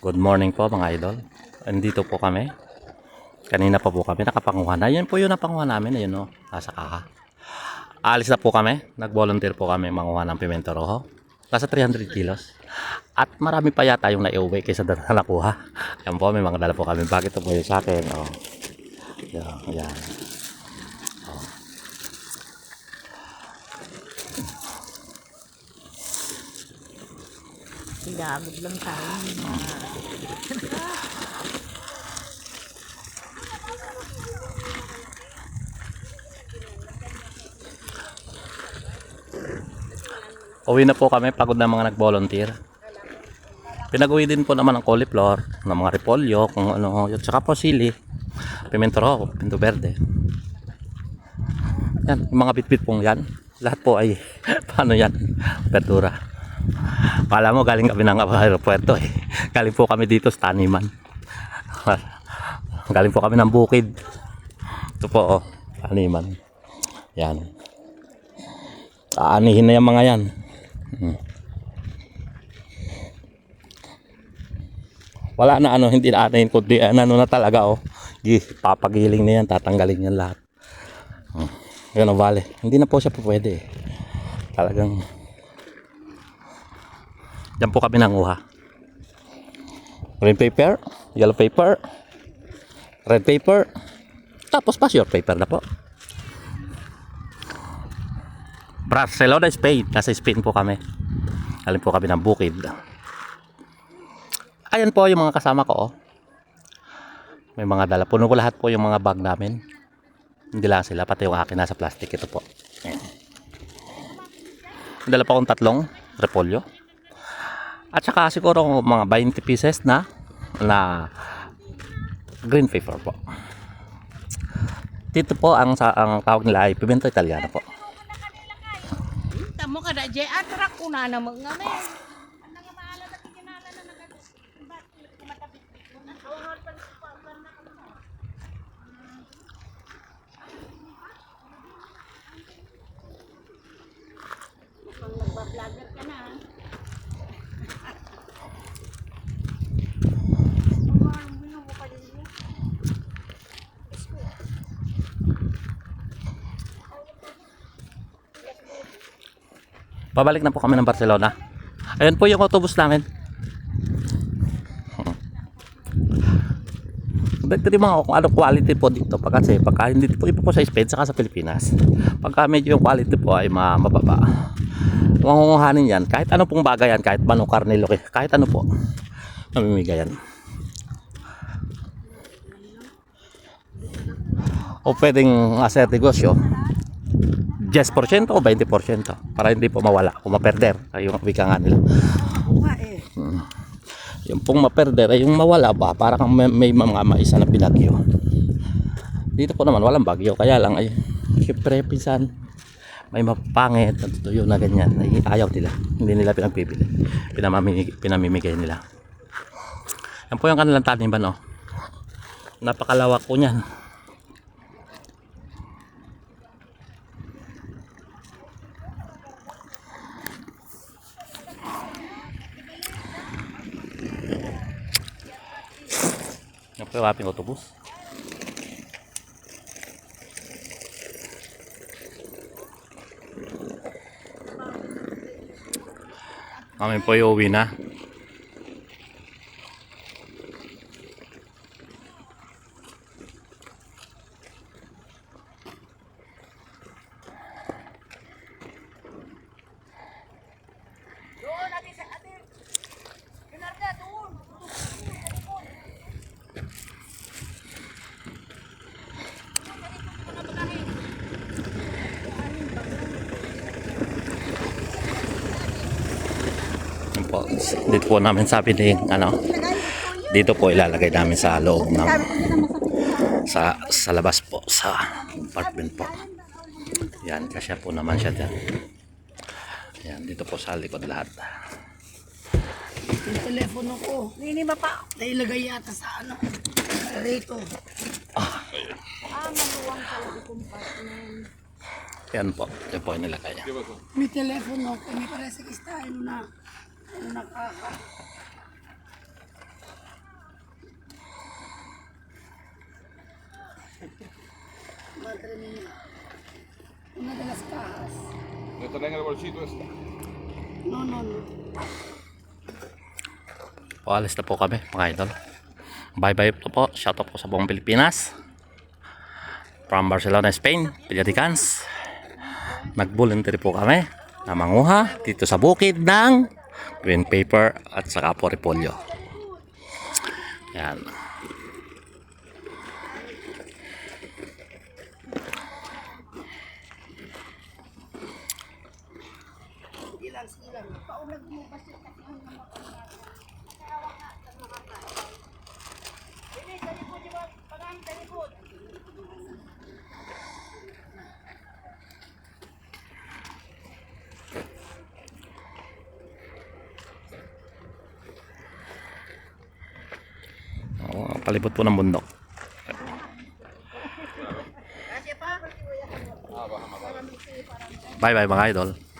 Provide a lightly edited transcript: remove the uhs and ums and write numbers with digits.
Good morning po mga idol. Andito po kami. Kanina pa po kami nakapanguha na. Yan po yung napanguha namin. Ayun o, nasa kaha. Alis na po kami. Nag-volunteer po kami manguha ng pimento rojo. Nasa 300 kilos. At marami pa yata yung naiuwi kaysa na nakuha. Yan po, may mga dala po kami. Bakit ito po yung sa akin? Oh. Yan. Oh. Ilagod lang tayo. Uwi na po kami, pagod na mga nag-volunteer. Pinag-uwi din po naman ng cauliflower, ng mga repolyo, kung ano, at saka po sili, pimento rojo, pimento verde. Yan, yung mga bitbit pong yan. Lahat po ay, paano yan, verdura. Pala mo, galing kami ng aeropuerto eh. Galing po kami dito sa taniman. Galing po kami ng bukid. Ito po, oh, taniman. Yan. Aanihin na yung mga yan. Wala na ano, hindi na anahin kundi ano na talaga oh. Papagiling na yan, tatanggalin yan lahat. Yan o vale. Hindi na po siya pwede eh. Talagang yan po kami nanguha. Green paper, yellow paper, red paper, tapos pasture paper na po. Barcelona, Spain. Nasa Spain po kami. Galing po kami ng bukid. Ayan po yung mga kasama ko. Oh. May mga dala. Puno ko lahat po yung mga bag namin. Hindi lang sila. Pati yung akin nasa plastic. Ito po. Dala pa akong 3 repolyo. At saka siguro mga 20 pieces na green paper po. Dito po ang tawag nila ay pimento italiano po. Tamo kada jay atrak una na mga men. Nagba-vlogger ka na. Pabalik na po kami ng Barcelona. Ayan po yung autobus namin. Ito yung mga kung ano quality po dito. Kasi pagka hindi po ipo po sa Spain saka sa Pilipinas. Pagka medyo yung quality po ay mababa. Mangunguhanin yan. Kahit ano pong bagay yan. Kahit manong karnelo. Kahit ano po. Mamimigay yan. O pwedeng asa negosyo 10% o 20% para hindi po mawala o maperder ay yung wika nga nila. Yung pong maperder ay yung mawala ba para kang may mga maisa na binagyo. Dito po naman walang bagyo kaya lang ay syempre pinsan may mapangit at tuyo na ganyan ay ayaw nila, hindi nila pinagpipili, pinamimigay nila. Yan po yung kanilang taniman oh. Napakalawak po niyan. Yan po yung ating autobus. Kami po yung uwi na. Po, dito po namin sabi din ano, dito po ilalagay namin sa loob ng sa labas po sa apartment po. Yan, kasya po naman siya dyan. Yan, dito po sa likod lahat. Yung telepono ko. Hindi ba pa? Nailagay yata sa ano. Rito. Maluwang pala yung compartment. Yan po, yan po yung nilagay. May telepono ko. May paresik tayo na nakaka. Una de las cajas. ¿No estará en el bolsito ese? No, no, no. Paalis na po kami mga idol. Bye bye po. Shout out po sa buong Pilipinas. From Barcelona, Spain, Pillaricans. Nag-volunteer po kami na manguha dito sa bukid ng green paper at saka po repolyo. Yan. Palibot po ng bundok. Bye bye mga idol.